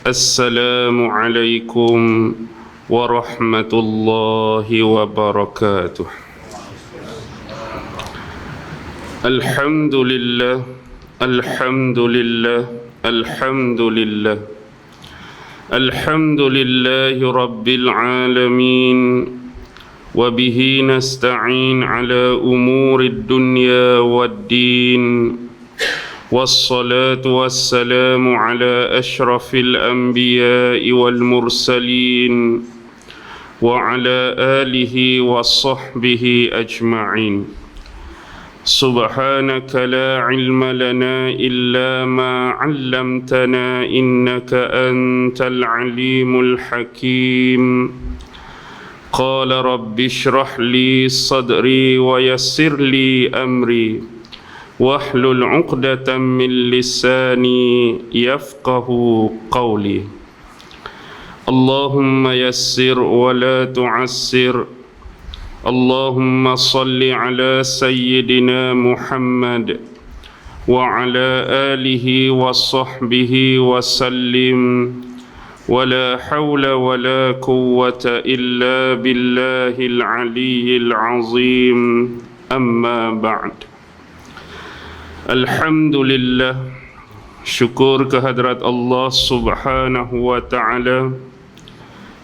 السلام عليكم ورحمة الله وبركاته. الحمد لله الحمد لله الحمد لله الحمد لله رب العالمين، وبه نستعين على أمور الدنيا والدين، والصلاة والسلام على أشرف الأنبياء والمرسلين وعلى آله وصحبه أجمعين. سبحانك لا علم لنا إلا ما علمتنا إنك أنت العليم الحكيم. قال رب اشرح لي صدري ويسر لي أمري واحلل عقدة من لساني يفقه قولي. اللهم يسر ولا تعسر. اللهم صل على سيدنا محمد وعلى آله وصحبه وسلم، ولا حول ولا قوة إلا بالله العلي العظيم. أما بعد. Alhamdulillah, syukur kehadrat Allah Subhanahu wa ta'ala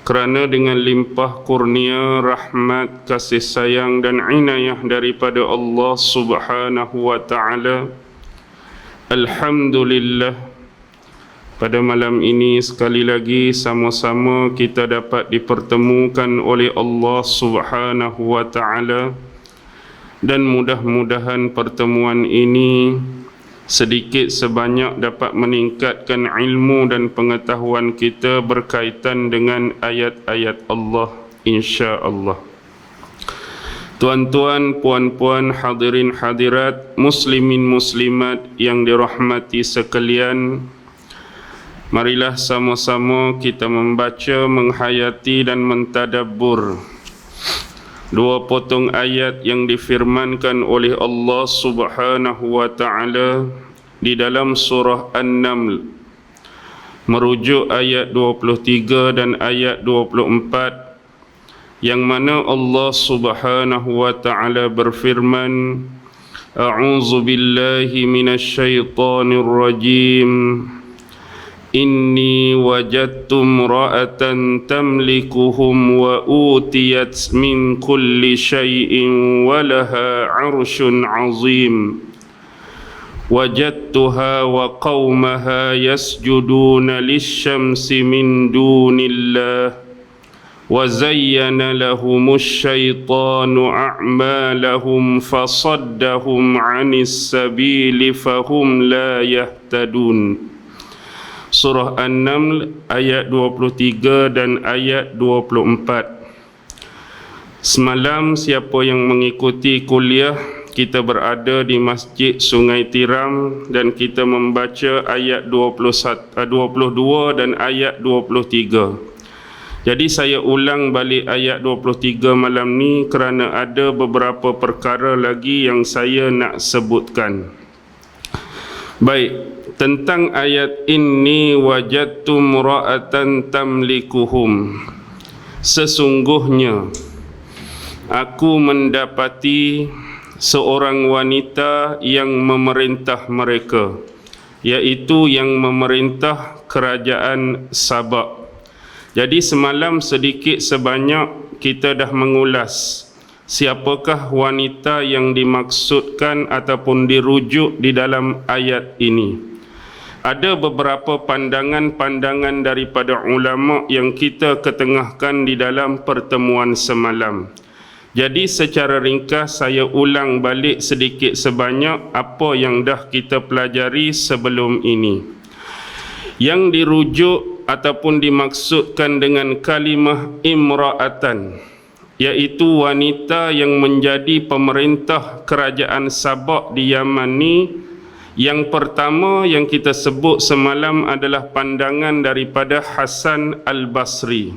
kerana dengan limpah kurnia, rahmat, kasih sayang dan inayah daripada Allah Subhanahu wa ta'ala, alhamdulillah, pada malam ini sekali lagi sama-sama kita dapat dipertemukan oleh Allah Subhanahu wa ta'ala. Dan mudah-mudahan pertemuan ini sedikit sebanyak dapat meningkatkan ilmu dan pengetahuan kita berkaitan dengan ayat-ayat Allah, insya-Allah. Tuan-tuan, puan-puan, hadirin hadirat, muslimin muslimat yang dirahmati sekalian, marilah sama-sama kita membaca, menghayati dan mentadabbur dua potong ayat yang difirmankan oleh Allah Subhanahu wa ta'ala di dalam surah An-Naml, merujuk ayat 23 dan ayat 24, yang mana Allah Subhanahu wa ta'ala berfirman, A'udzu billahi minasyaitonir rajim. Inni wajadtu imra'atan tamlikuhum wa utiyat min kulli syai'in wa laha 'arsyun 'azim. Wajadtuha wa qaumaha yasjuduna lisyamsi min dunillah wa zayyana lahumus syaitanu a'malahum fasaddahum 'anis sabili fahum la yahtadun. Surah An-Naml ayat 23 dan ayat 24. Semalam siapa yang mengikuti kuliah, kita berada di Masjid Sungai Tiram dan kita membaca ayat 22 dan ayat 23. Jadi saya ulang balik ayat 23 malam ni kerana ada beberapa perkara lagi yang saya nak sebutkan. Baik, tentang ayat inni wajadtu imra'atan tamlikuhum, sesungguhnya aku mendapati seorang wanita yang memerintah mereka, iaitu yang memerintah kerajaan Sabak. Jadi semalam sedikit sebanyak kita dah mengulas siapakah wanita yang dimaksudkan ataupun dirujuk di dalam ayat ini. Ada beberapa pandangan-pandangan daripada ulama yang kita ketengahkan di dalam pertemuan semalam. Jadi secara ringkas saya ulang balik sedikit sebanyak apa yang dah kita pelajari sebelum ini. Yang dirujuk ataupun dimaksudkan dengan kalimah imra'atan, iaitu wanita yang menjadi pemerintah kerajaan Sabak di Yaman ni. Yang pertama yang kita sebut semalam adalah pandangan daripada Hasan Al-Basri,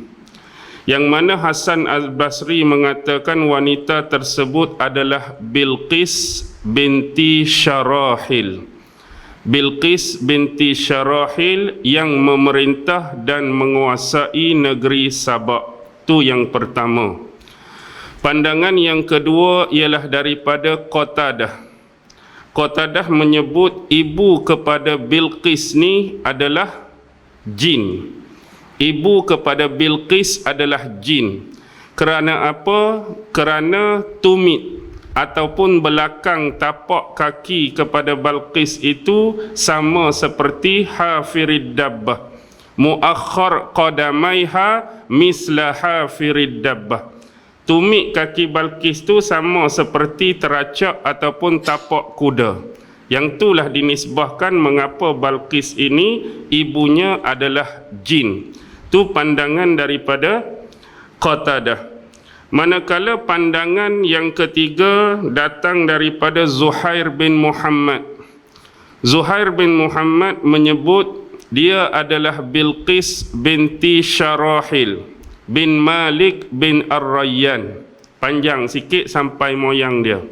yang mana Hasan Al-Basri mengatakan wanita tersebut adalah Bilqis binti Syarahil. Bilqis binti Syarahil yang memerintah dan menguasai negeri Sabak. Itu yang pertama. Pandangan yang kedua ialah daripada Qatadah. Qatadah menyebut ibu kepada Bilqis ni adalah jin. Ibu kepada Bilqis adalah jin. Kerana apa? Kerana tumit ataupun belakang tapak kaki kepada Bilqis itu sama seperti hafirid dabbah. Muakhkhar qadamaiha misla hafirid dabbah. Tumit kaki Bilqis tu sama seperti teracak ataupun tapak kuda. Yang itulah dinisbahkan mengapa Bilqis ini ibunya adalah jin. Itu pandangan daripada Qatadah. Manakala pandangan yang ketiga datang daripada Zuhair bin Muhammad. Zuhair bin Muhammad menyebut dia adalah Bilqis binti Syarahil bin Malik bin Ar-Rayyan. Panjang sikit sampai moyang dia.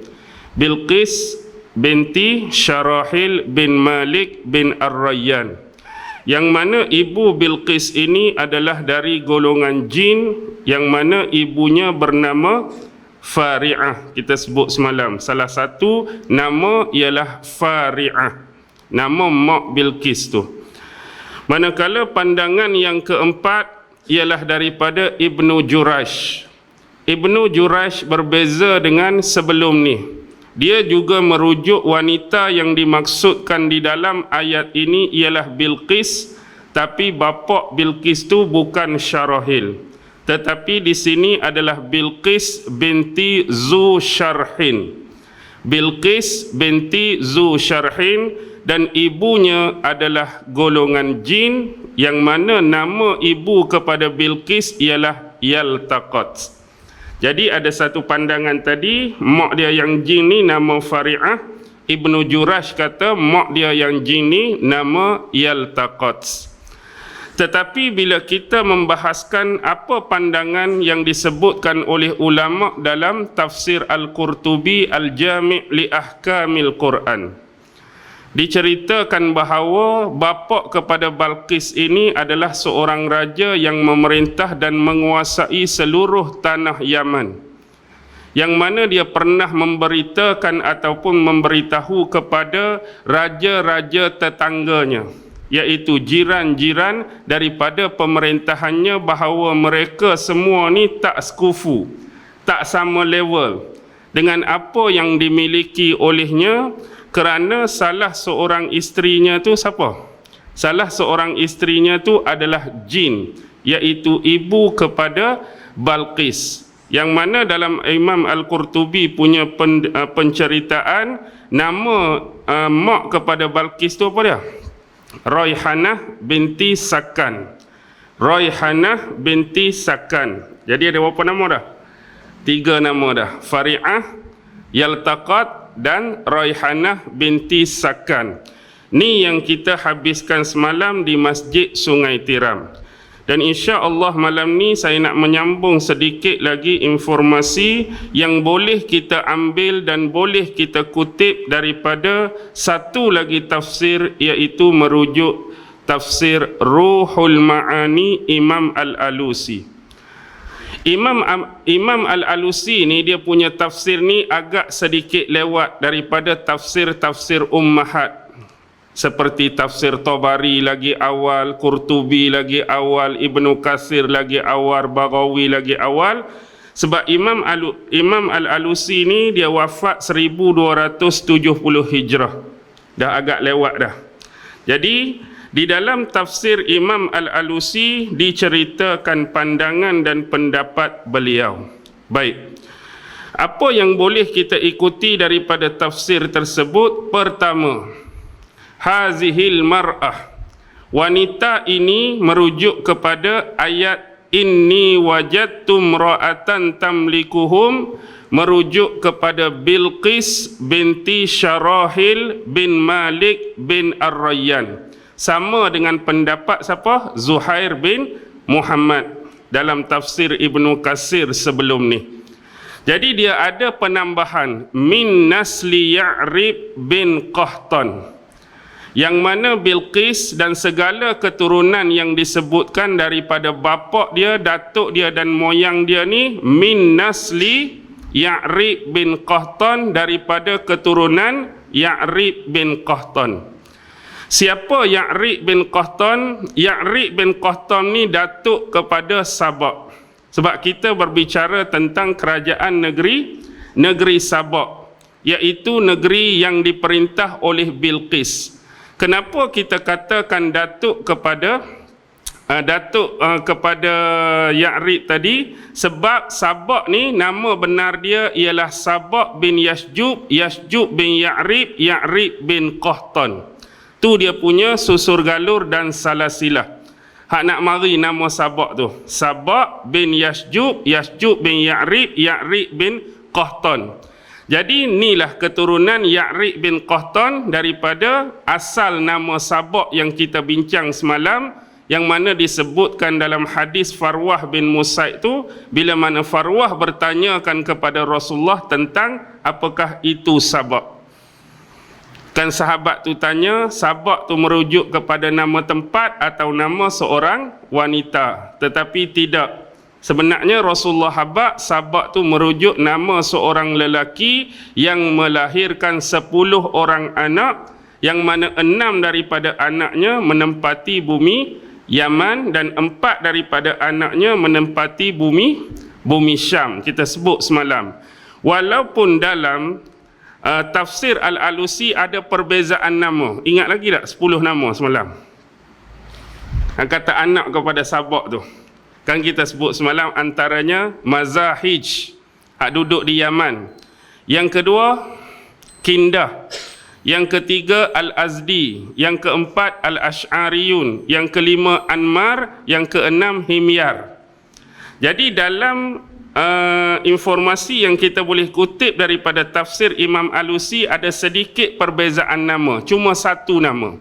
Bilqis binti Syarahil bin Malik bin Ar-Rayyan. Yang mana ibu Bilqis ini adalah dari golongan jin, yang mana ibunya bernama Fari'ah. Kita sebut semalam, salah satu nama ialah Fari'ah, nama mak Bilqis tu. Manakala pandangan yang keempat ialah daripada Ibnu Jurash. Ibnu Jurash berbeza dengan sebelum ni. Dia juga merujuk wanita yang dimaksudkan di dalam ayat ini ialah Bilqis, tapi bapa Bilqis tu bukan Syarahil, tetapi di sini adalah Bilqis binti Zusyarhin. Bilqis binti Zusyarhin, dan ibunya adalah golongan jin, yang mana nama ibu kepada Bilqis ialah Yaltaqat. Jadi ada satu pandangan tadi, mak dia yang jin ni nama Fari'ah. Ibnu Jurash kata mak dia yang jin ni nama Yaltaqat. Tetapi bila kita membahaskan apa pandangan yang disebutkan oleh ulama dalam tafsir Al-Qurtubi Al-Jami' li Ahkamil Quran, diceritakan bahawa bapa kepada Bilqis ini adalah seorang raja yang memerintah dan menguasai seluruh tanah Yaman, yang mana dia pernah memberitakan ataupun memberitahu kepada raja-raja tetangganya, iaitu jiran-jiran daripada pemerintahannya, bahawa mereka semua ni tak sekufu, tak sama level dengan apa yang dimiliki olehnya. Kerana salah seorang isterinya tu siapa? Salah seorang isterinya tu adalah jin, iaitu ibu kepada Bilqis. Yang mana dalam Imam Al-Qurtubi punya penceritaan, nama mak kepada Bilqis tu apa dia? Raihanah binti Sakan. Raihanah binti Sakan. Jadi ada berapa nama dah? 3 nama dah. Fari'ah, Yaltaqat dan Raihanah binti Sakan. Ni yang kita habiskan semalam di Masjid Sungai Tiram. Dan insya-Allah malam ni saya nak menyambung sedikit lagi informasi yang boleh kita ambil dan boleh kita kutip daripada satu lagi tafsir, iaitu merujuk tafsir Ruhul Ma'ani Imam Al-Alusi. Imam Al-Alusi ni dia punya tafsir ni agak sedikit lewat daripada tafsir-tafsir ummahat, seperti tafsir Tabari lagi awal, Qurtubi lagi awal, Ibnu Katsir lagi awal, Baghawi lagi awal. Sebab Imam Al-Alusi ni dia wafat 1270 Hijrah. Dah agak lewat dah. Jadi di dalam tafsir Imam Al-Alusi diceritakan pandangan dan pendapat beliau. Baik. Apa yang boleh kita ikuti daripada tafsir tersebut? Pertama, hazihil mar'ah. Wanita ini merujuk kepada ayat inni wajadtum ra'atan tamlikuhum, merujuk kepada Bilqis binti Syarahil bin Malik bin Ar-Rayyan. Sama dengan pendapat siapa? Zuhair bin Muhammad dalam tafsir Ibnu Katsir sebelum ni. Jadi dia ada penambahan min nasli Ya'rib bin Qahtan. yang mana Bilqis dan segala keturunan yang disebutkan daripada bapa dia, datuk dia dan moyang dia ni min nasli Ya'rib bin Qahtan, daripada keturunan Ya'rib bin Qahtan. Siapa Ya'rib bin Qahtan? Ya'rib bin Qahtan ni datuk kepada Sabak. Sebab kita berbicara tentang kerajaan negeri Sabak, iaitu negeri yang diperintah oleh Bilqis. Kenapa kita katakan datuk kepada Ya'rib tadi? Sebab Sabak ni nama benar dia ialah Sabak bin Yasjub, Yasjub bin Ya'rib, Ya'rib bin Qahtan. Tu dia punya susur galur dan salasilah. Hak nak mari nama Sabak tu, Sabak bin Yasjub, Yasjub bin Ya'rib, Ya'rib bin Qahtan. Jadi inilah keturunan Ya'rib bin Qahtan daripada asal nama Sabak yang kita bincang semalam, yang mana disebutkan dalam hadis Farwah bin Musaid tu, bila mana Farwah bertanyakan kepada Rasulullah tentang apakah itu Sabak. Kan sahabat tu tanya, Sabak tu merujuk kepada nama tempat atau nama seorang wanita. Tetapi tidak. Sebenarnya Rasulullah Sabak tu merujuk nama seorang lelaki yang melahirkan 10 orang anak, yang mana 6 daripada anaknya menempati bumi Yaman dan 4 daripada anaknya menempati bumi Syam. Kita sebut semalam. Walaupun dalam tafsir Al-Alusi ada perbezaan nama. Ingat lagi tak 10 nama semalam? Kata anak kepada Sabak tu, kan kita sebut semalam antaranya Mazahij, hak duduk di Yaman. Yang kedua Kindah. Yang ketiga Al-Azdi. Yang keempat Al-Ash'ariyun. Yang kelima Anmar. Yang keenam Himyar. Jadi dalam informasi yang kita boleh kutip daripada tafsir Imam Alusi, ada sedikit perbezaan nama, cuma satu nama.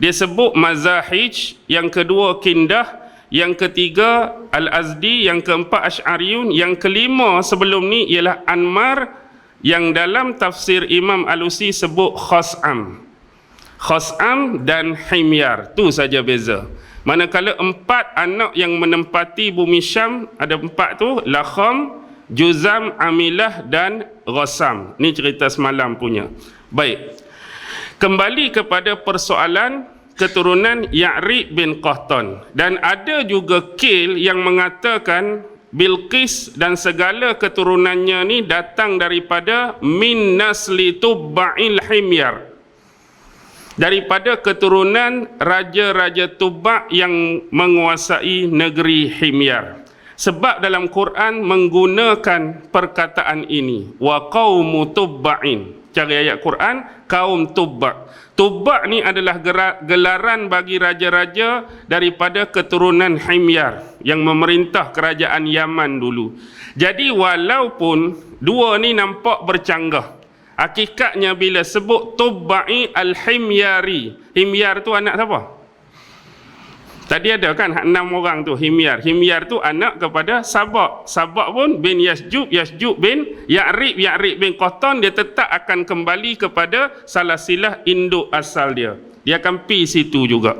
Dia sebut Mazahij, yang kedua Kindah, yang ketiga Al-Azdi, yang keempat Ash'ariyun, yang kelima sebelum ni ialah Anmar, yang dalam tafsir Imam Alusi sebut Khas'am dan Himyar. Tu saja beza. Manakala 4 anak yang menempati bumi Syam, ada 4 tu, Lakham, Juzam, Amilah dan Ghassam. Ni cerita semalam punya. Baik, kembali kepada persoalan keturunan Ya'rib bin Qahtan. Dan ada juga kil yang mengatakan Bilqis dan segala keturunannya ni datang daripada min nasli Tubba'il Himyar, daripada keturunan raja-raja Tuba' yang menguasai negeri Himyar. Sebab dalam Quran menggunakan perkataan ini, wa qaumu Tubba'in. Cara ayat Quran, kaum Tuba'. Tuba' ni adalah gelaran bagi raja-raja daripada keturunan Himyar yang memerintah kerajaan Yaman dulu. Jadi walaupun dua ni nampak bercanggah, hakikatnya bila sebut Tubba'i Al-Himyari, Himyar tu anak siapa? Tadi ada kan 6 orang tu Himyar. Himyar tu anak kepada Sabak. Sabak pun bin Yasjub, Yasjub bin Ya'rib, Ya'rib bin Qahtan. Dia tetap akan kembali kepada salasilah induk asal dia. Dia akan pi situ juga.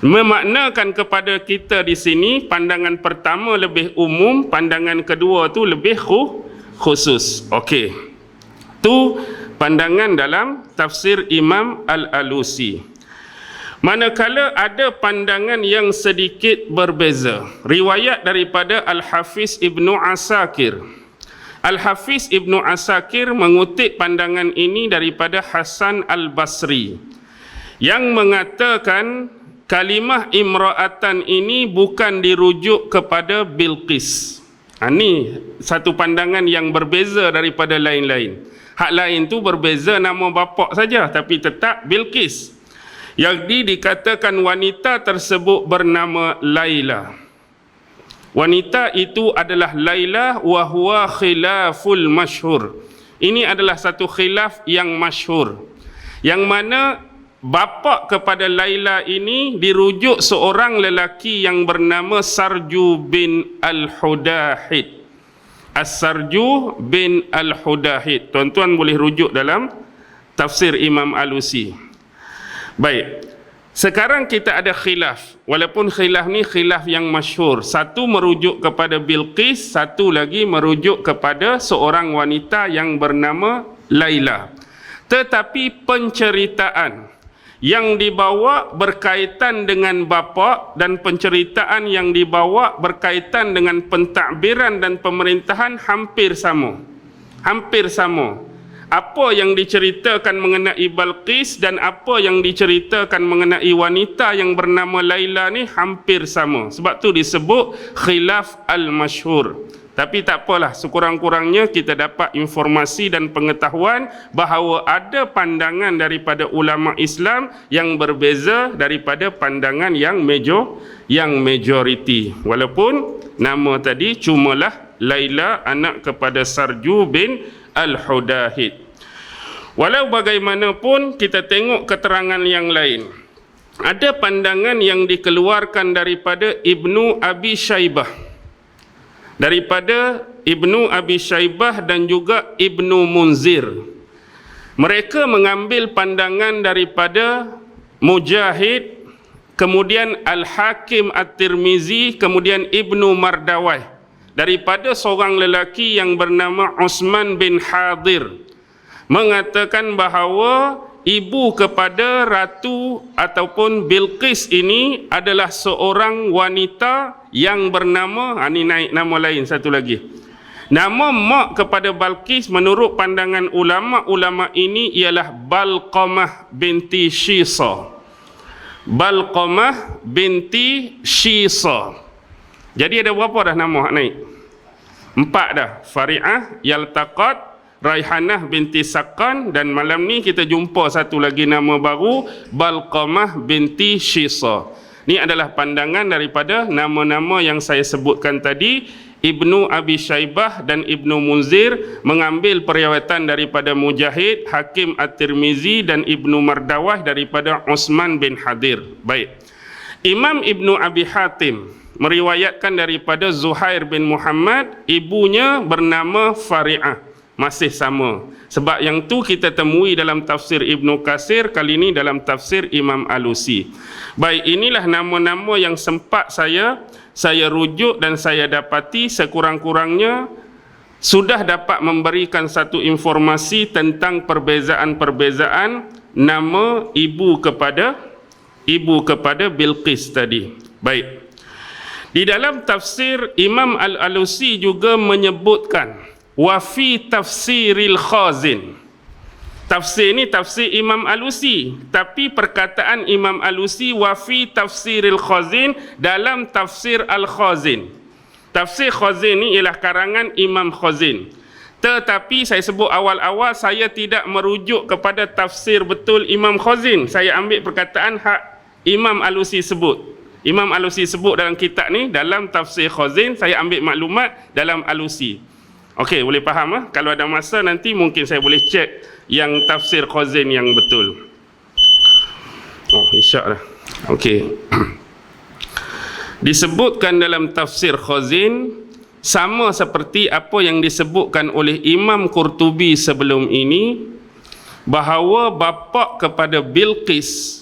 Memaknakan kepada kita di sini, pandangan pertama lebih umum, pandangan kedua tu lebih khusus. Okey. Tu pandangan dalam tafsir Imam Al-Alusi. Manakala ada pandangan yang sedikit berbeza. Riwayat daripada Al-Hafiz Ibnu Asakir. Al-Hafiz Ibnu Asakir mengutip pandangan ini daripada Hasan Al-Basri, yang mengatakan kalimah imra'atan ini bukan dirujuk kepada Bilqis. Ini satu pandangan yang berbeza daripada lain-lain. Hak lain tu berbeza nama bapa saja, tapi tetap Bilqis. Yang dikatakan wanita tersebut bernama Laila. Wanita itu adalah Laila wa huwa khilaful masyhur. Ini adalah satu khilaf yang masyhur, yang mana bapa kepada Laila ini dirujuk seorang lelaki yang bernama Sarju bin Al-Hudahid. As-Sarju bin Al-Hudahid. Tuan-tuan boleh rujuk dalam tafsir Imam Alusi. Baik. Sekarang kita ada khilaf. Walaupun khilaf ni khilaf yang masyhur. Satu merujuk kepada Bilqis, satu lagi merujuk kepada seorang wanita yang bernama Laila. Tetapi penceritaan yang dibawa berkaitan dengan bapa dan penceritaan yang dibawa berkaitan dengan pentadbiran dan pemerintahan hampir sama. Hampir sama. Apa yang diceritakan mengenai Bilqis dan apa yang diceritakan mengenai wanita yang bernama Laila ni hampir sama. Sebab tu disebut khilaf al-masyhur. Tapi tak apalah, sekurang-kurangnya kita dapat informasi dan pengetahuan bahawa ada pandangan daripada ulama Islam yang berbeza daripada pandangan yang majoriti. Walaupun nama tadi cumalah Laila anak kepada Sarju bin Al-Hudahid. Walau bagaimanapun kita tengok keterangan yang lain. Ada pandangan yang dikeluarkan daripada Ibnu Abi Syaibah. Daripada Ibnu Abi Syaibah dan juga Ibnu Munzir. Mereka mengambil pandangan daripada Mujahid, kemudian Al-Hakim At-Tirmizi, kemudian Ibnu Mardawai. Daripada seorang lelaki yang bernama Utsman bin Hadir, mengatakan bahawa ibu kepada Ratu ataupun Bilqis ini adalah seorang wanita yang bernama, ini naik nama lain satu lagi. Nama mak kepada Bilqis menurut pandangan ulama-ulama ini ialah Balqamah binti Syisa. Balqamah binti Syisa. Jadi ada berapa dah nama naik? 4 dah. Fari'ah, Yaltaqat, Raihanah binti Sakan, dan malam ni kita jumpa satu lagi nama baru, Balqamah binti Syisa. Ini adalah pandangan daripada nama-nama yang saya sebutkan tadi. Ibnu Abi Syaibah dan Ibnu Munzir mengambil periwayatan daripada Mujahid, Hakim At-Tirmizi dan Ibnu Mardawah daripada Utsman bin Hadir. Baik. Imam Ibnu Abi Hatim meriwayatkan daripada Zuhair bin Muhammad, ibunya bernama Fari'ah. Masih sama. Sebab yang tu kita temui dalam tafsir Ibnu Katsir, kali ini dalam tafsir Imam Alusi. Baik, inilah nama-nama yang sempat saya rujuk dan saya dapati. Sekurang-kurangnya sudah dapat memberikan satu informasi tentang perbezaan-perbezaan nama ibu kepada Bilqis tadi. Baik. Di dalam tafsir Imam Al-Alusi juga menyebutkan wa fi tafsiril Khazin. Tafsir ini tafsir Imam Alusi, tapi perkataan Imam Alusi wa fi tafsiril Khazin dalam tafsir Al-Khazin. Tafsir Khazin ini ialah karangan Imam Khazin. Tetapi saya sebut awal-awal, saya tidak merujuk kepada tafsir betul Imam Khazin. Saya ambil perkataan hak Imam Alusi sebut. Imam Alusi sebut dalam kitab ni, dalam tafsir Khazin, saya ambil maklumat dalam Alusi. Okey, boleh faham? Kalau ada masa nanti mungkin saya boleh cek yang tafsir Khazin yang betul. Oh, insya-Allah. Okey. Disebutkan dalam tafsir Khazin sama seperti apa yang disebutkan oleh Imam Qurtubi sebelum ini, bahawa bapa kepada Bilqis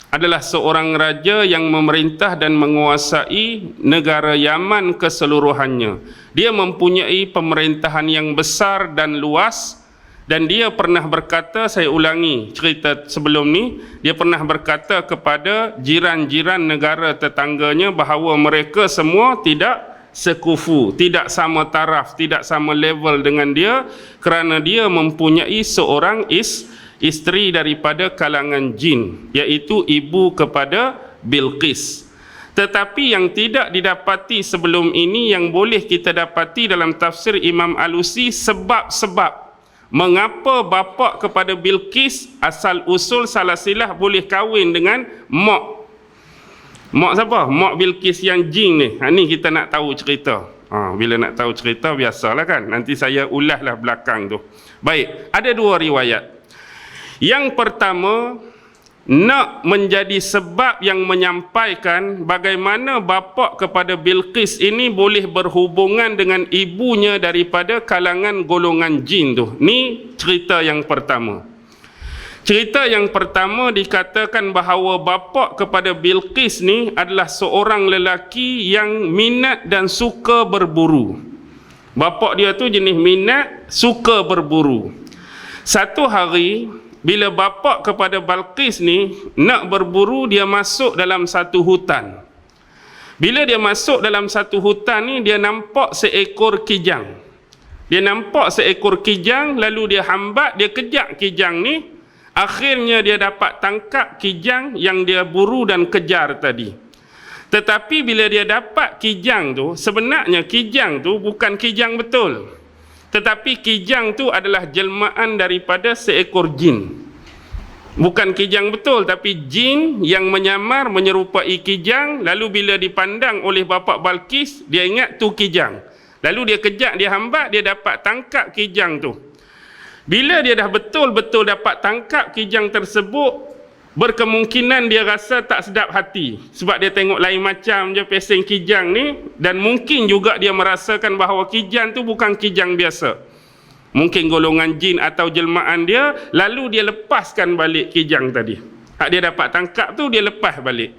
adalah seorang raja yang memerintah dan menguasai negara Yaman keseluruhannya. Dia mempunyai pemerintahan yang besar dan luas, dan dia pernah berkata, saya ulangi cerita sebelum ni, dia pernah berkata kepada jiran-jiran negara tetangganya bahawa mereka semua tidak sekufu, tidak sama taraf, tidak sama level dengan dia, kerana dia mempunyai seorang isteri daripada kalangan jin, iaitu ibu kepada Bilqis. Tetapi yang tidak didapati sebelum ini, yang boleh kita dapati dalam tafsir Imam Alusi, sebab-sebab mengapa bapa kepada Bilqis asal usul salasilah boleh kahwin dengan mak siapa? Mak Bilqis yang jin ni. Ni kita nak tahu cerita. Bila nak tahu cerita biasalah kan, nanti saya ulaslah belakang tu. Baik, ada 2 riwayat. Yang pertama, nak menjadi sebab yang menyampaikan bagaimana bapa kepada Bilqis ini boleh berhubungan dengan ibunya daripada kalangan golongan jin tu. Ni cerita yang pertama. Cerita yang pertama dikatakan bahawa bapa kepada Bilqis ni adalah seorang lelaki yang minat dan suka berburu. Bapa dia tu jenis minat, suka berburu. Satu hari bila bapa kepada Bilqis ni nak berburu, dia masuk dalam satu hutan. Bila dia masuk dalam satu hutan ni, dia nampak seekor kijang. Dia nampak seekor kijang, lalu dia hambat, dia kejar kijang ni. Akhirnya dia dapat tangkap kijang yang dia buru dan kejar tadi. Tetapi bila dia dapat kijang tu, sebenarnya kijang tu bukan kijang betul. Tetapi kijang tu adalah jelmaan daripada seekor jin. Bukan kijang betul, tapi jin yang menyamar menyerupai kijang. Lalu bila dipandang oleh bapa Bilqis, dia ingat tu kijang. Lalu dia kejar, dia hambat, dia dapat tangkap kijang tu. Bila dia dah betul-betul dapat tangkap kijang tersebut, berkemungkinan dia rasa tak sedap hati. Sebab dia tengok lain macam je peseng kijang ni. Dan mungkin juga dia merasakan bahawa kijang tu bukan kijang biasa. Mungkin golongan jin atau jelmaan dia. Lalu dia lepaskan balik kijang tadi. Hak dia dapat tangkap tu, dia lepas balik.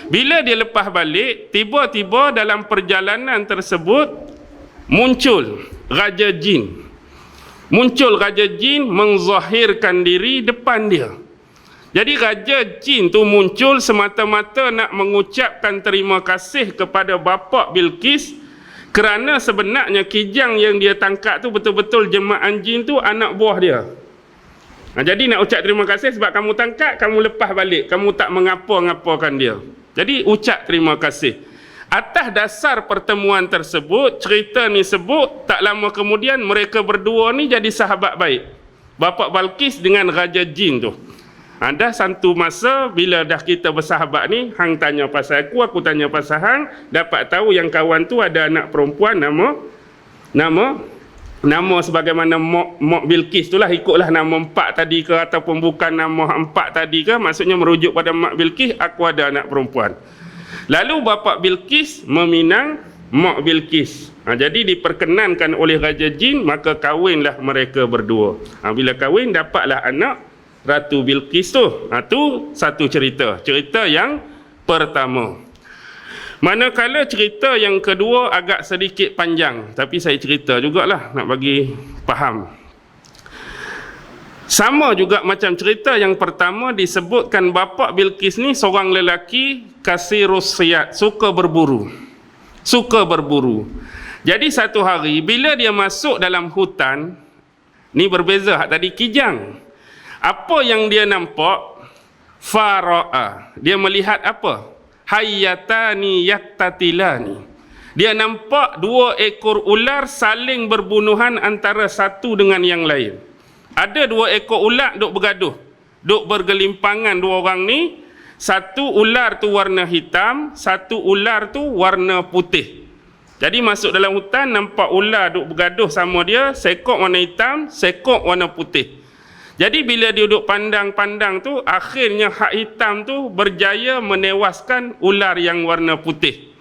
Bila dia lepas balik, tiba-tiba dalam perjalanan tersebut muncul Raja Jin. Muncul Raja Jin menzahirkan diri depan dia. Jadi Raja Jin tu muncul semata-mata nak mengucapkan terima kasih kepada bapa Bilqis, kerana sebenarnya kijang yang dia tangkap tu betul-betul jemaah jin tu anak buah dia. Jadi nak ucap terima kasih sebab kamu tangkap, kamu lepas balik, kamu tak mengapa-ngapakan dia. Jadi ucap terima kasih. Atas dasar pertemuan tersebut, cerita ni sebut tak lama kemudian mereka berdua ni jadi sahabat baik. Bapa Bilqis dengan Raja Jin tu. Ada satu masa bila dah kita bersahabat ni, hang tanya pasal aku tanya pasal hang, dapat tahu yang kawan tu ada anak perempuan nama sebagaimana Mak Bilqis tu lah, ikutlah nama empat tadi ke ataupun bukan nama empat tadi ke, maksudnya merujuk pada Mak Bilqis, aku ada anak perempuan. Lalu bapa Bilqis meminang Mak Bilqis. Jadi diperkenankan oleh Raja Jin, maka kahwinlah mereka berdua. Bila kahwin, dapatlah anak Ratu Bilqis tu. Tu satu cerita. Cerita yang pertama. Manakala cerita yang kedua agak sedikit panjang, tapi saya cerita jugalah nak bagi faham. Sama juga macam cerita yang pertama, disebutkan bapa Bilqis ni seorang lelaki kasirus siyad, suka berburu. Suka berburu. Jadi satu hari bila dia masuk dalam hutan, ni berbeza hak tadi kijang. Apa yang dia nampak? Fara'a. Dia melihat apa? Hayyatani yaktatilani. Dia nampak dua ekor ular saling berbunuhan antara satu dengan yang lain. Ada dua ekor ular duk bergaduh, duk bergelimpangan dua orang ni. Satu ular tu warna hitam, satu ular tu warna putih. Jadi masuk dalam hutan, nampak ular duk bergaduh sama dia, sekok warna hitam, sekok warna putih. Jadi bila dia duduk pandang-pandang tu, akhirnya hak hitam tu berjaya menewaskan ular yang warna putih.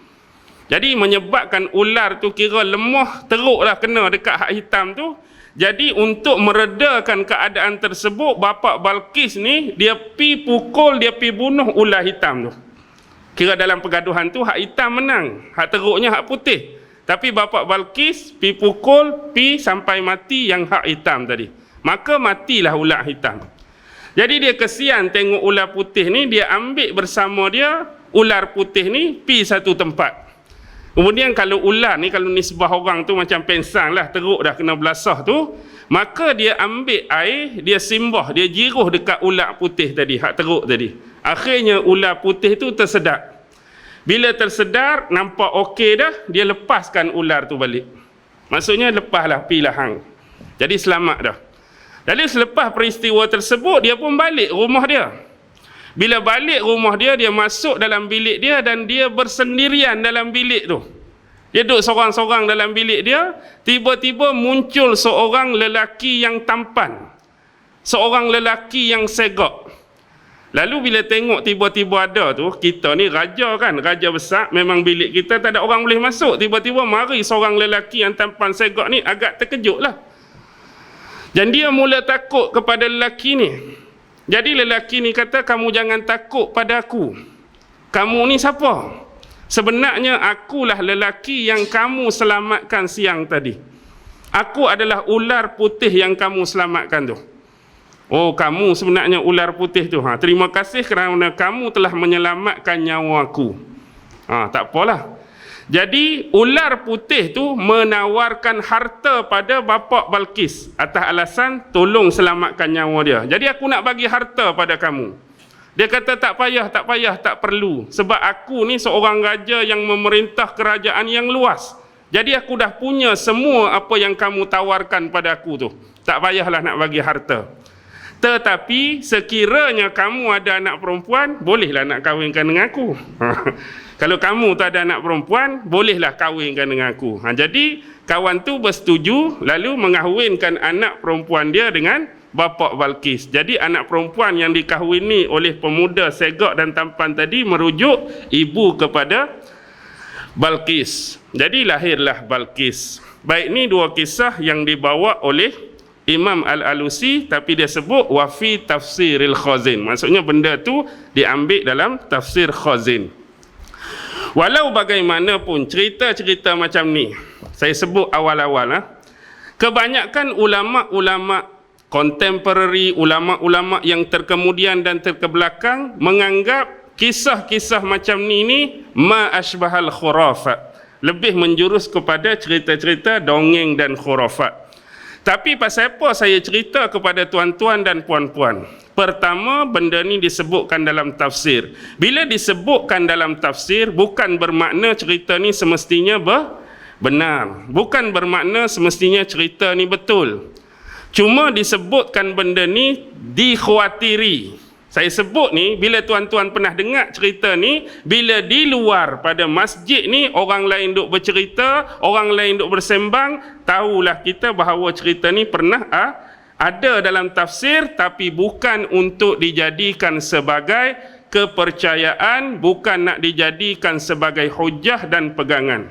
Jadi menyebabkan ular tu kira lemah, teruklah kena dekat hak hitam tu. Jadi untuk meredakan keadaan tersebut, bapa Bilqis ni dia pi pukul, dia pi bunuh ular hitam tu. Kira dalam pergaduhan tu hak hitam menang, hak teruknya hak putih. Tapi bapa Bilqis pi pukul, pi sampai mati yang hak hitam tadi. Maka matilah ular hitam. Jadi dia kesian tengok ular putih ni, dia ambil bersama dia ular putih ni pi satu tempat. Kemudian kalau ular ni, kalau nisbah orang tu macam pensang lah, teruk dah kena belasah tu, maka dia ambil air, dia simbah, dia jiruh dekat ular putih tadi, hak teruk tadi. Akhirnya ular putih tu tersedar. Bila tersedar, nampak okey dah, dia lepaskan ular tu balik. Maksudnya lepaslah, pilah hang. Jadi selamat dah. Jadi selepas peristiwa tersebut, dia pun balik rumah dia. Bila balik rumah dia, dia masuk dalam bilik dia dan dia bersendirian dalam bilik tu. Dia duduk sorang-sorang dalam bilik dia, tiba-tiba muncul seorang lelaki yang tampan. Seorang lelaki yang segak. Lalu bila tengok tiba-tiba ada tu, kita ni raja kan, raja besar, memang bilik kita tak ada orang boleh masuk. Tiba-tiba mari seorang lelaki yang tampan segak ni, agak terkejut lah. Dan dia mula takut kepada lelaki ni. Jadi lelaki ni kata, kamu jangan takut pada aku. Kamu ni siapa? Sebenarnya akulah lelaki yang kamu selamatkan siang tadi. Aku adalah ular putih yang kamu selamatkan tu. Oh, kamu sebenarnya ular putih tu. Terima kasih kerana kamu telah menyelamatkan nyawa aku. Tak apalah. Jadi ular putih tu menawarkan harta pada bapa Balqis atas alasan tolong selamatkan nyawa dia. Jadi aku nak bagi harta pada kamu. Dia kata tak payah, tak perlu. Sebab aku ni seorang raja yang memerintah kerajaan yang luas. Jadi aku dah punya semua apa yang kamu tawarkan pada aku tu. Tak payahlah nak bagi harta. Tetapi sekiranya kamu ada anak perempuan, bolehlah nak kahwinkan dengan aku. Kalau kamu tak ada anak perempuan, bolehlah kahwinkan dengan aku. Jadi kawan tu bersetuju, lalu mengahwinkan anak perempuan dia dengan bapa Balqis. Jadi anak perempuan yang dikahwini oleh pemuda segak dan tampan tadi merujuk ibu kepada Balqis. Jadi lahirlah Balqis. Baik, ni dua kisah yang dibawa oleh Imam Al-Alusi, tapi dia sebut wafi tafsiril Khazin. Maksudnya benda tu diambil dalam tafsir Khazin. Walau bagaimanapun cerita-cerita macam ni, saya sebut awal-awal, kebanyakan ulama-ulama contemporary, ulama-ulama yang terkemudian dan terkebelakang menganggap kisah-kisah macam ni ma asbahal khurafat, lebih menjurus kepada cerita-cerita dongeng dan khurafat. Tapi pasal apa saya cerita kepada tuan-tuan dan puan-puan? Pertama, benda ni disebutkan dalam tafsir. Bila disebutkan dalam tafsir, bukan bermakna cerita ni semestinya benar. Bukan bermakna semestinya cerita ni betul. Cuma disebutkan benda ni dikhawatiri. Saya sebut ni, bila tuan-tuan pernah dengar cerita ni, bila di luar pada masjid ni, orang lain duk bercerita, orang lain duk bersembang, tahulah kita bahawa cerita ni pernah ada dalam tafsir, tapi bukan untuk dijadikan sebagai kepercayaan, bukan nak dijadikan sebagai hujah dan pegangan.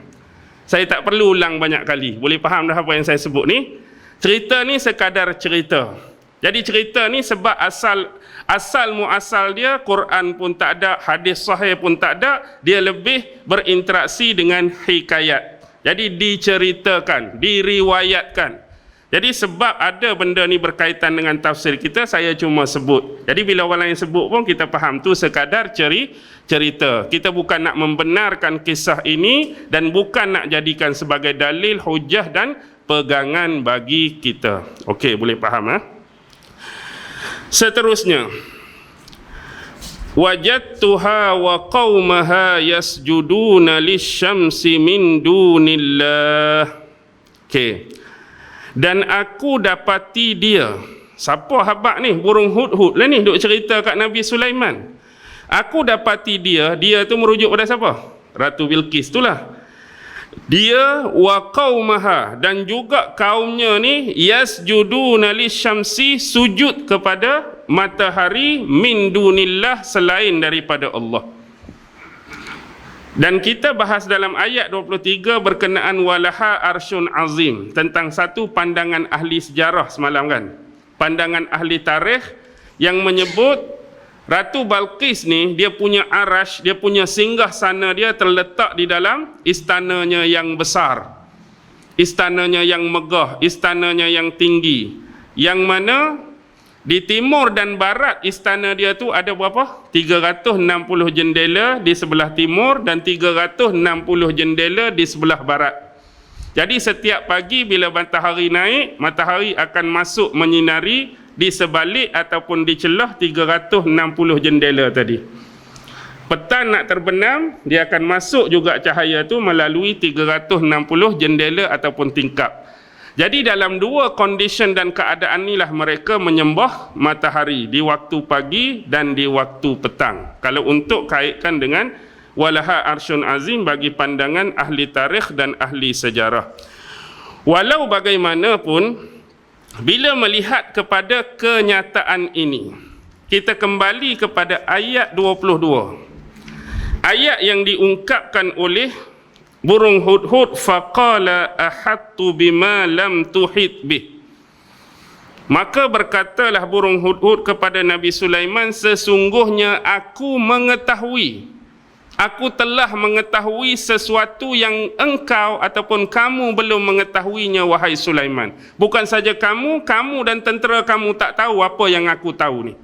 Saya tak perlu ulang banyak kali, boleh faham dah apa yang saya sebut ni. Cerita ni sekadar cerita. Jadi cerita ni sebab asal muasal dia, Quran pun tak ada, hadis sahih pun tak ada, dia lebih berinteraksi dengan hikayat. Jadi diceritakan, diriwayatkan. Jadi sebab ada benda ni berkaitan dengan tafsir kita, saya cuma sebut. Jadi bila orang lain sebut pun kita faham tu sekadar cerita. Kita bukan nak membenarkan kisah ini dan bukan nak jadikan sebagai dalil, hujah dan pegangan bagi kita. Okey, boleh faham Seterusnya, wajadtuha wa qaumaha yasjuduna lisyamsi min dunillah. Okey. Dan aku dapati dia. Siapa habaq ni? Burung hudhud lah ni, duk cerita kat Nabi Sulaiman. Aku dapati dia tu merujuk pada siapa? Ratu Bilqis itulah. Dia wa qaumaha, dan juga kaumnya ni yasjuduna lisyamsi, sujud kepada matahari, min dunillah, selain daripada Allah. Dan kita bahas dalam ayat 23 berkenaan walaha arsyun azim, tentang satu pandangan ahli sejarah semalam kan, pandangan ahli tarikh yang menyebut Ratu Balqis ni, dia punya arash, dia punya singgah sana dia terletak di dalam istananya yang besar, istananya yang megah, istananya yang tinggi, yang mana di timur dan barat istana dia tu ada berapa? 360 jendela di sebelah timur dan 360 jendela di sebelah barat. Jadi setiap pagi bila matahari naik, matahari akan masuk menyinari di sebalik ataupun di celah 360 jendela tadi. Petang nak terbenam, dia akan masuk juga cahaya tu melalui 360 jendela ataupun tingkap. Jadi dalam dua condition dan keadaan inilah mereka menyembah matahari, di waktu pagi dan di waktu petang. Kalau untuk kaitkan dengan walaha arsyun azim bagi pandangan ahli tarikh dan ahli sejarah. Walau bagaimanapun, bila melihat kepada kenyataan ini, kita kembali kepada ayat 22. Ayat yang diungkapkan oleh burung hudhud, faqala ahattu bima lam tuhit bih. Maka berkatalah burung hudhud kepada Nabi Sulaiman, sesungguhnya aku telah mengetahui sesuatu yang engkau ataupun kamu belum mengetahuinya, wahai Sulaiman. Bukan saja kamu dan tentera kamu tak tahu apa yang aku tahu ni.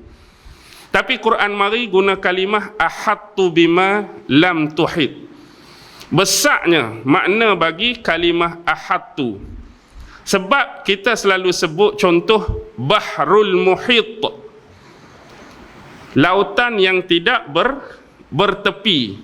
Tapi Quran mari guna kalimah ahattu bima lam tuhit. Besarnya makna bagi kalimah ahattu. Sebab kita selalu sebut contoh Bahrul Muhit, lautan yang tidak bertepi.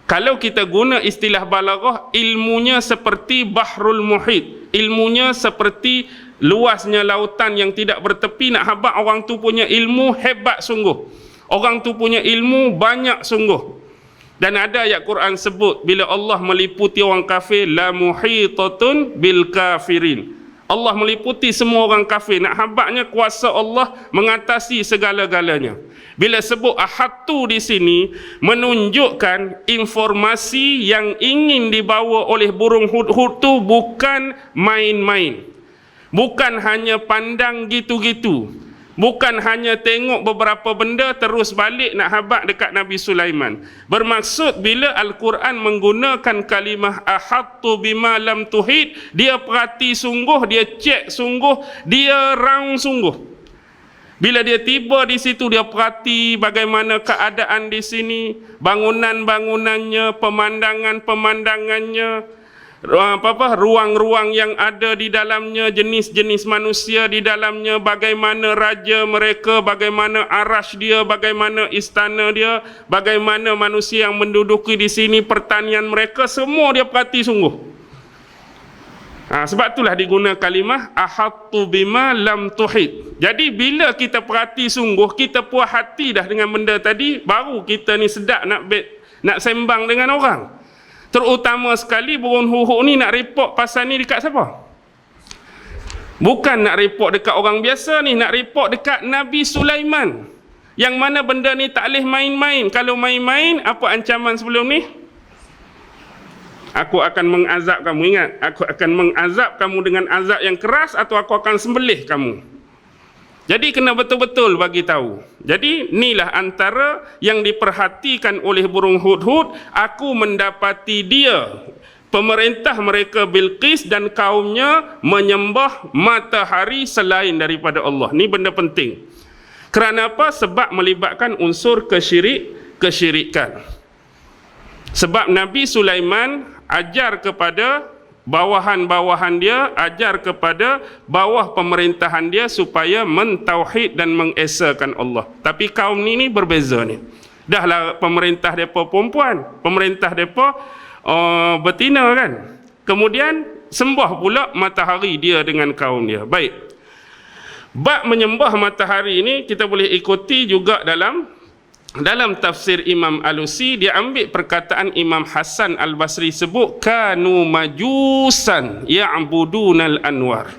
Kalau kita guna istilah balaghah, ilmunya seperti Bahrul Muhit, ilmunya seperti luasnya lautan yang tidak bertepi. Nak habaq orang tu punya ilmu hebat sungguh, orang tu punya ilmu banyak sungguh. Dan ada ayat Quran sebut bila Allah meliputi orang kafir, la muhitatun bil kafirin. Allah meliputi semua orang kafir. Nak habaqnya kuasa Allah mengatasi segala-galanya. Bila sebut ahattu di sini menunjukkan informasi yang ingin dibawa oleh burung hudhud tu bukan main-main. Bukan hanya pandang gitu-gitu. Bukan hanya tengok beberapa benda terus balik nak habaq dekat Nabi Sulaiman. Bermaksud bila Al-Quran menggunakan kalimah ahattu bima lam tuhit, dia perhati sungguh, dia cek sungguh, dia raung sungguh. Bila dia tiba di situ, dia perhati bagaimana keadaan di sini, bangunan-bangunannya, pemandangan-pemandangannya, ruang-ruang yang ada di dalamnya, jenis-jenis manusia di dalamnya, bagaimana raja mereka, bagaimana arash dia, bagaimana istana dia, bagaimana manusia yang menduduki di sini, pertanian mereka, semua dia perhati sungguh. Sebab itulah diguna kalimah ahattu bima lam tuhit. Jadi bila kita perhati sungguh, kita puas hati dah dengan benda tadi, baru kita ni sedap nak sembang dengan orang. Terutama sekali burung hudhud ni nak report pasal ni dekat siapa? Bukan nak report dekat orang biasa ni, nak report dekat Nabi Sulaiman. Yang mana benda ni tak boleh main-main. Kalau main-main, apa ancaman sebelum ni? Aku akan mengazab kamu. Ingat, aku akan mengazab kamu dengan azab yang keras, atau aku akan sembelih kamu. Jadi kena betul-betul bagi tahu. Jadi inilah antara yang diperhatikan oleh burung hudhud. Aku mendapati dia, pemerintah mereka Bilqis dan kaumnya menyembah matahari selain daripada Allah. Ini benda penting. Kerana apa? Sebab melibatkan unsur kesyirikan. Sebab Nabi Sulaiman ajar kepada bawahan-bawahan dia, ajar kepada bawah pemerintahan dia supaya mentauhid dan mengesakan Allah. Tapi kaum ni berbeza ni. Dahlah pemerintah depa perempuan, pemerintah depa betina kan. Kemudian sembah pula matahari dia dengan kaum dia. Baik. Bab menyembah matahari ini kita boleh ikuti juga dalam tafsir Imam Alusi. Dia ambil perkataan Imam Hasan Al-Basri sebut kanu majusan ya'budunal anwar.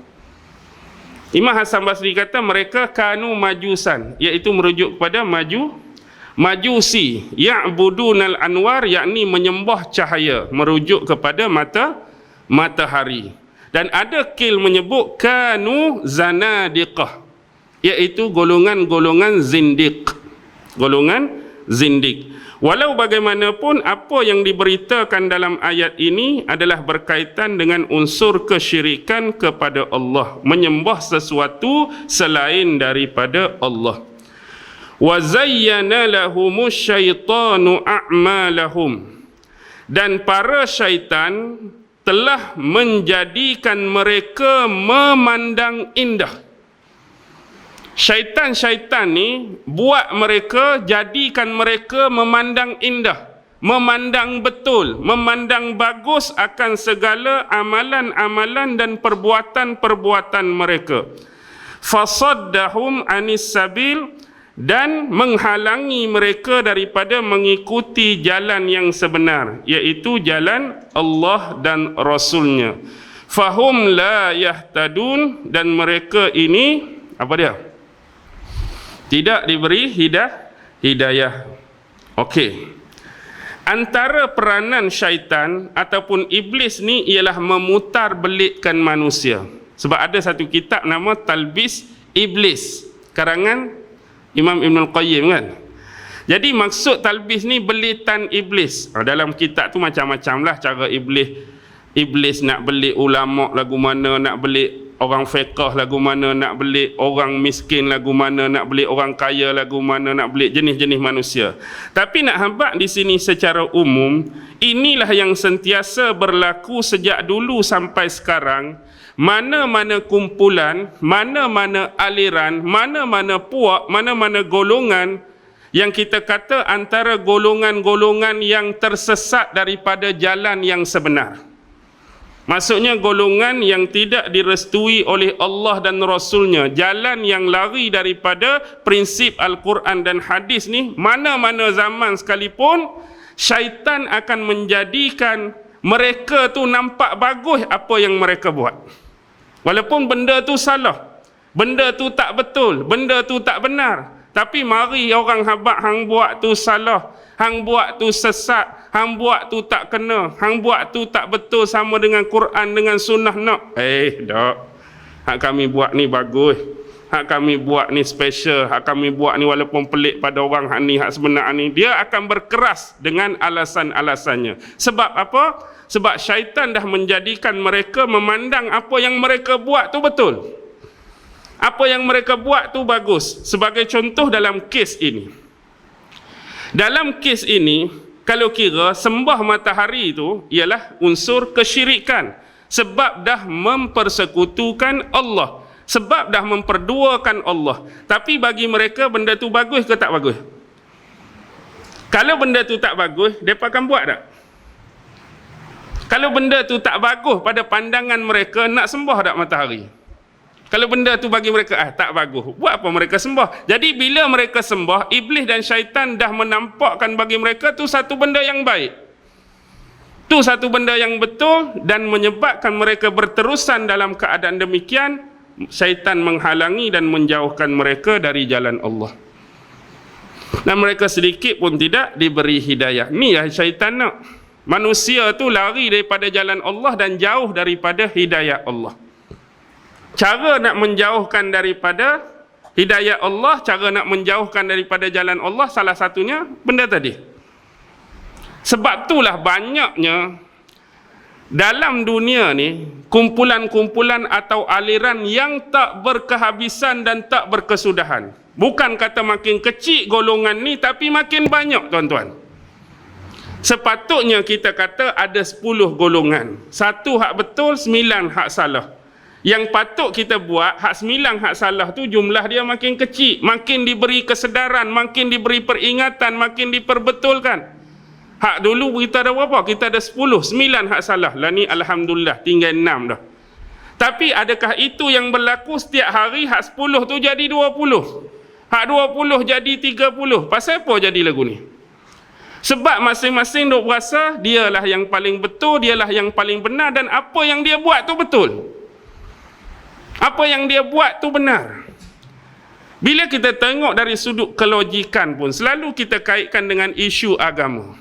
Imam Hasan Basri kata mereka kanu majusan, iaitu merujuk kepada majusi ya'budunal anwar, yakni menyembah cahaya, merujuk kepada matahari. Dan ada kil menyebut kanu zanadiqah, iaitu golongan-golongan zindiq. Walau bagaimanapun, apa yang diberitakan dalam ayat ini adalah berkaitan dengan unsur kesyirikan kepada Allah, menyembah sesuatu selain daripada Allah. Wa zayyana lahumus syaitanu a'malahum, dan para syaitan telah menjadikan mereka memandang indah. Syaitan-syaitan ni buat mereka, jadikan mereka memandang indah, memandang betul, memandang bagus akan segala amalan-amalan dan perbuatan-perbuatan mereka. Fasaddahum anis sabil, dan menghalangi mereka daripada mengikuti jalan yang sebenar, iaitu jalan Allah dan Rasulnya. Fahum la yahtadun, dan mereka ini apa dia? Tidak diberi hidayah. Okey. Antara peranan syaitan ataupun iblis ni ialah memutar belitkan manusia. Sebab ada satu kitab nama Talbis Iblis, karangan Imam Ibnul Qayyim kan. Jadi maksud talbis ni belitan iblis. Dalam kitab tu macam-macam lah cara iblis nak beli ulama lagu mana, nak beli orang fiqh lagu mana, nak beli orang miskin lagu mana, nak beli orang kaya lagu mana, nak beli jenis-jenis manusia. Tapi nak habaq di sini secara umum, inilah yang sentiasa berlaku sejak dulu sampai sekarang. Mana-mana kumpulan, mana-mana aliran, mana-mana puak, mana-mana golongan yang kita kata antara golongan-golongan yang tersesat daripada jalan yang sebenar. Maksudnya golongan yang tidak direstui oleh Allah dan Rasulnya, jalan yang lari daripada prinsip Al-Quran dan hadis ni, mana-mana zaman sekalipun, syaitan akan menjadikan mereka tu nampak bagus apa yang mereka buat. Walaupun benda tu salah, benda tu tak betul, benda tu tak benar, tapi mari orang habaq hang buat tu salah, hang buat tu sesat, hang buat tu tak kena, hang buat tu tak betul sama dengan Quran dengan sunnah nak. Tak. Hak kami buat ni bagus. Hak kami buat ni special. Hak kami buat ni walaupun pelik pada orang hak ni, hak sebenar ni, dia akan berkeras dengan alasan-alasannya. Sebab apa? Sebab syaitan dah menjadikan mereka memandang apa yang mereka buat tu betul. Apa yang mereka buat tu bagus. Sebagai contoh dalam kes ini. Dalam kes ini, kalau kira sembah matahari itu ialah unsur kesyirikan. Sebab dah mempersekutukan Allah. Sebab dah memperduakan Allah. Tapi bagi mereka benda tu bagus ke tak bagus? Kalau benda tu tak bagus, mereka akan buat tak? Kalau benda tu tak bagus pada pandangan mereka, nak sembah tak matahari? Kalau benda tu bagi mereka tak bagus, buat apa mereka sembah? Jadi bila mereka sembah, iblis dan syaitan dah menampakkan bagi mereka tu satu benda yang baik, tu satu benda yang betul, dan menyebabkan mereka berterusan dalam keadaan demikian. Syaitan menghalangi dan menjauhkan mereka dari jalan Allah, dan mereka sedikit pun tidak diberi hidayah. Ni yang syaitan nak. Manusia tu lari daripada jalan Allah dan jauh daripada hidayah Allah. Cara nak menjauhkan daripada hidayah Allah, cara nak menjauhkan daripada jalan Allah, salah satunya benda tadi. Sebab itulah banyaknya dalam dunia ni kumpulan-kumpulan atau aliran yang tak berkehabisan dan tak berkesudahan. Bukan kata makin kecil golongan ni, tapi makin banyak, tuan-tuan. Sepatutnya kita kata ada 10 golongan. 1 hak betul, 9 hak salah. Yang patut kita buat, hak 9 hak salah tu jumlah dia makin kecil, makin diberi kesedaran, makin diberi peringatan, makin diperbetulkan. Hak dulu kita ada berapa? Kita ada 10, 9 hak salah. Lah ni alhamdulillah tinggal 6 dah. Tapi adakah itu yang berlaku setiap hari? Hak 10 tu jadi 20. Hak 20 jadi 30. Pasal apa jadi lagu ni? Sebab masing-masing duk berasa dialah yang paling betul, dialah yang paling benar, dan apa yang dia buat tu betul. Apa yang dia buat tu benar. Bila kita tengok dari sudut kelojikan pun, selalu kita kaitkan dengan isu agama.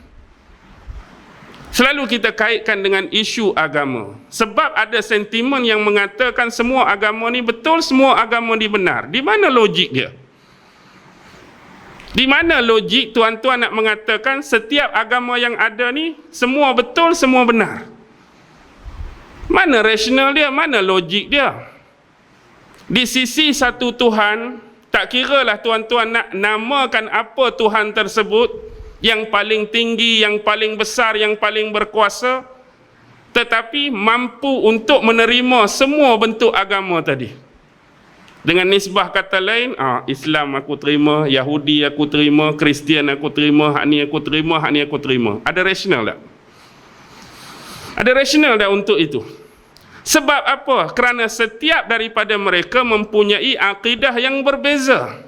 Selalu kita kaitkan dengan isu agama. Sebab ada sentimen yang mengatakan semua agama ni betul, semua agama ni benar. Di mana logik dia? Di mana logik tuan-tuan nak mengatakan setiap agama yang ada ni semua betul, semua benar? Mana rasional dia? Mana logik dia? Di sisi satu Tuhan, tak kiralah tuan-tuan nak namakan apa Tuhan tersebut, yang paling tinggi, yang paling besar, yang paling berkuasa, tetapi mampu untuk menerima semua bentuk agama tadi. Dengan nisbah kata lain, Islam aku terima, Yahudi aku terima, Kristian aku terima, hak ni aku terima, hak ni aku terima. Ada rasional tak? Ada rasional tak untuk itu? Sebab apa? Kerana setiap daripada mereka mempunyai akidah yang berbeza,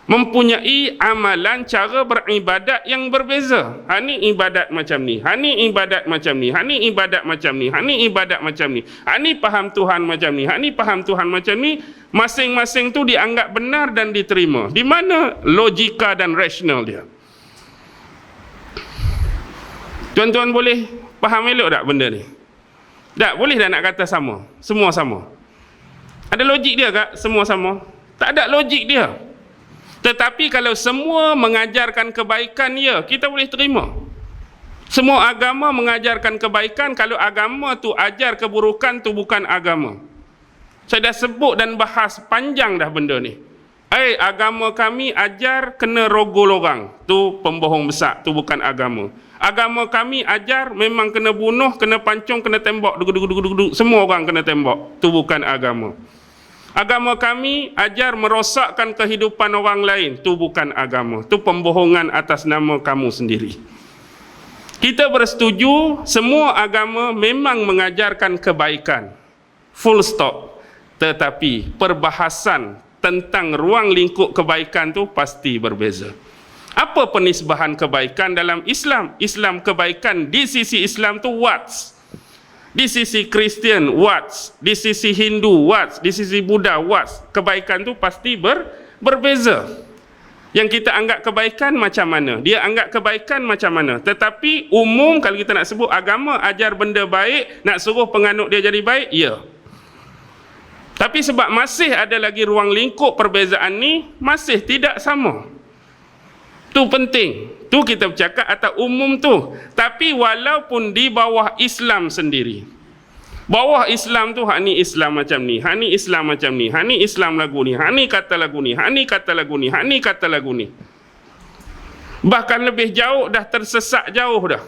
mempunyai amalan cara beribadat yang berbeza. Hak ni ibadat macam ni, hak ni ibadat macam ni, hak ni ibadat macam ni, hak ni ibadat macam ni, hak ni faham Tuhan macam ni, hak ni faham Tuhan macam ni. Masing-masing tu dianggap benar dan diterima. Di mana logika dan rasional dia? Tuan-tuan boleh faham elok tak benda ni? Tak, boleh dah nak kata sama? Semua sama? Ada logik dia tak? Semua sama? Tak ada logik dia. Tetapi kalau semua mengajarkan kebaikan, ya, kita boleh terima. Semua agama mengajarkan kebaikan. Kalau agama tu ajar keburukan, tu bukan agama. Saya dah sebut dan bahas panjang dah benda ni. Agama kami ajar kena rogol orang, tu pembohong besar, tu bukan agama. Agama kami ajar memang kena bunuh, kena pancung, kena tembak, semua orang kena tembak, tu bukan agama. Agama kami ajar merosakkan kehidupan orang lain, tu bukan agama, tu pembohongan atas nama kamu sendiri. Kita bersetuju semua agama memang mengajarkan kebaikan, full stop. Tetapi perbahasan tentang ruang lingkup kebaikan tu pasti berbeza. Apa penisbahan kebaikan dalam Islam? Islam kebaikan di sisi Islam tu what? Di sisi Kristian what? Di sisi Hindu what? Di sisi Buddha what? Kebaikan tu pasti berbeza. Yang kita anggap kebaikan macam mana, dia anggap kebaikan macam mana. Tetapi umum kalau kita nak sebut agama ajar benda baik, nak suruh penganut dia jadi baik, ya. Tapi sebab masih ada lagi ruang lingkup perbezaan ni, masih tidak sama. Tu penting. Tu kita bercakap atas umum tu. Tapi walaupun di bawah Islam sendiri, bawah Islam tu, hak ni Islam macam ni, hak ni Islam macam ni, hak ni Islam lagu ni, hak ni kata lagu ni, hak ni kata lagu ni, hak ni kata lagu ni. Bahkan lebih jauh, dah tersesat jauh dah.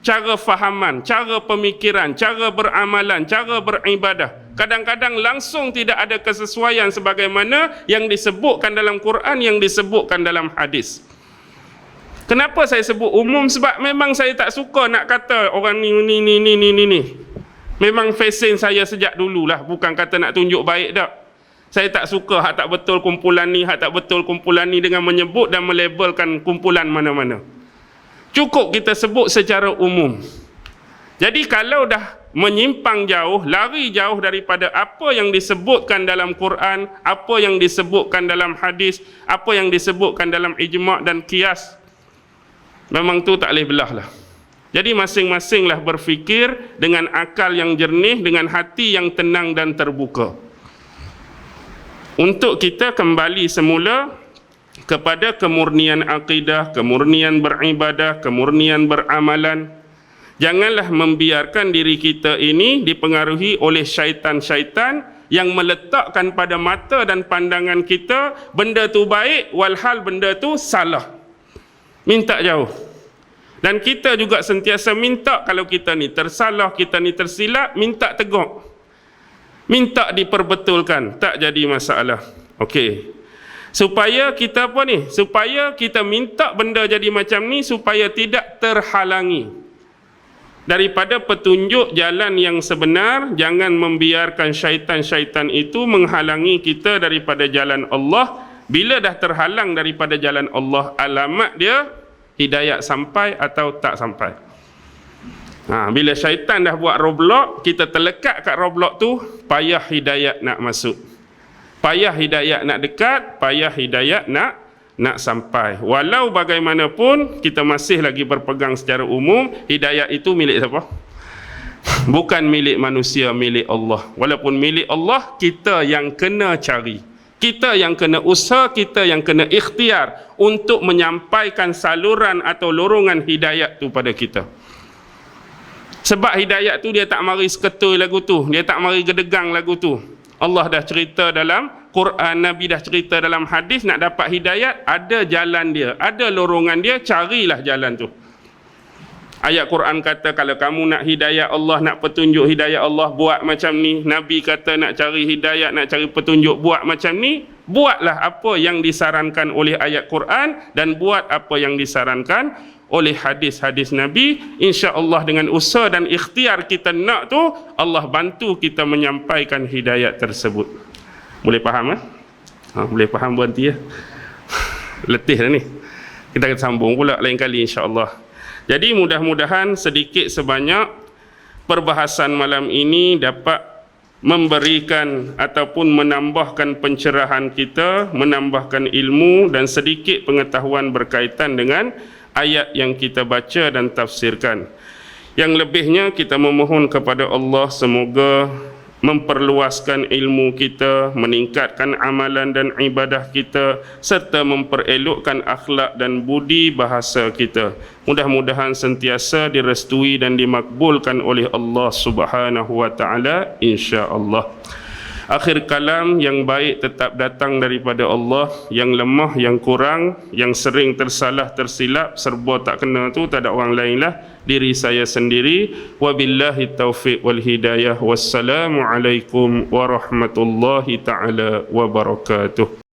Cara fahaman, cara pemikiran, cara beramalan, cara beribadah. Kadang-kadang langsung tidak ada kesesuaian sebagaimana yang disebutkan dalam Quran, yang disebutkan dalam hadis. Kenapa saya sebut umum? Sebab memang saya tak suka nak kata orang ni. Memang fashion saya sejak dululah, bukan kata nak tunjuk baik tak. Saya tak suka hak tak betul kumpulan ni, hak tak betul kumpulan ni dengan menyebut dan melabelkan kumpulan mana-mana. Cukup kita sebut secara umum. Jadi kalau dah menyimpang jauh, lari jauh daripada apa yang disebutkan dalam Quran, apa yang disebutkan dalam hadis, apa yang disebutkan dalam ijma' dan qiyas, memang tu tak boleh belah lah. Jadi masing-masinglah berfikir dengan akal yang jernih, dengan hati yang tenang dan terbuka. Untuk kita kembali semula kepada kemurnian akidah, kemurnian beribadah, kemurnian beramalan. Janganlah membiarkan diri kita ini dipengaruhi oleh syaitan-syaitan yang meletakkan pada mata dan pandangan kita benda tu baik walhal benda tu salah. Minta jauh. Dan kita juga sentiasa minta kalau kita ni tersalah, kita ni tersilap, minta tegur. Minta diperbetulkan, tak jadi masalah. Okey. Supaya kita apa ni? Supaya kita minta benda jadi macam ni supaya tidak terhalangi daripada petunjuk jalan yang sebenar. Jangan membiarkan syaitan-syaitan itu menghalangi kita daripada jalan Allah. Bila dah terhalang daripada jalan Allah, alamat dia hidayat sampai atau tak sampai. Bila syaitan dah buat roadblock, kita terlekat kat roadblock tu, payah hidayat nak masuk, payah hidayat nak dekat, payah hidayat nak sampai. Walau bagaimanapun kita masih lagi berpegang secara umum hidayat itu milik siapa? Bukan milik manusia, milik Allah. Walaupun milik Allah, kita yang kena cari, kita yang kena usaha, kita yang kena ikhtiar untuk menyampaikan saluran atau lorongan hidayat tu pada kita. Sebab hidayat tu dia tak mari seketui lagu tu, dia tak mari gedegang lagu tu. Allah dah cerita dalam Quran, Nabi dah cerita dalam hadis, nak dapat hidayat ada jalan dia, ada lorongan dia, carilah jalan tu. Ayat Quran kata kalau kamu nak hidayat Allah, nak petunjuk hidayat Allah, buat macam ni. Nabi kata nak cari hidayat, nak cari petunjuk, buat macam ni. Buatlah apa yang disarankan oleh ayat Quran dan buat apa yang disarankan oleh hadis-hadis Nabi. InsyaAllah dengan usaha dan ikhtiar kita nak tu, Allah bantu kita menyampaikan hidayat tersebut. Boleh faham? Boleh faham berhenti ya? Letih dah ni. Kita akan sambung pula lain kali insyaAllah. Jadi mudah-mudahan sedikit sebanyak perbahasan malam ini dapat memberikan ataupun menambahkan pencerahan kita, menambahkan ilmu dan sedikit pengetahuan berkaitan dengan ayat yang kita baca dan tafsirkan. Yang lebihnya kita memohon kepada Allah semoga memperluaskan ilmu kita, meningkatkan amalan dan ibadah kita, serta memperelokkan akhlak dan budi bahasa kita. Mudah-mudahan sentiasa direstui dan dimakbulkan oleh Allah Subhanahu wa taala, insya-Allah. Akhir kalam, yang baik tetap datang daripada Allah, yang lemah, yang kurang, yang sering tersalah tersilap serba tak kena tu tak ada orang lain lah, diri saya sendiri. Wabillahi taufiq wal hidayah. Wassalamualaikum warahmatullahi taala wabarakatuh.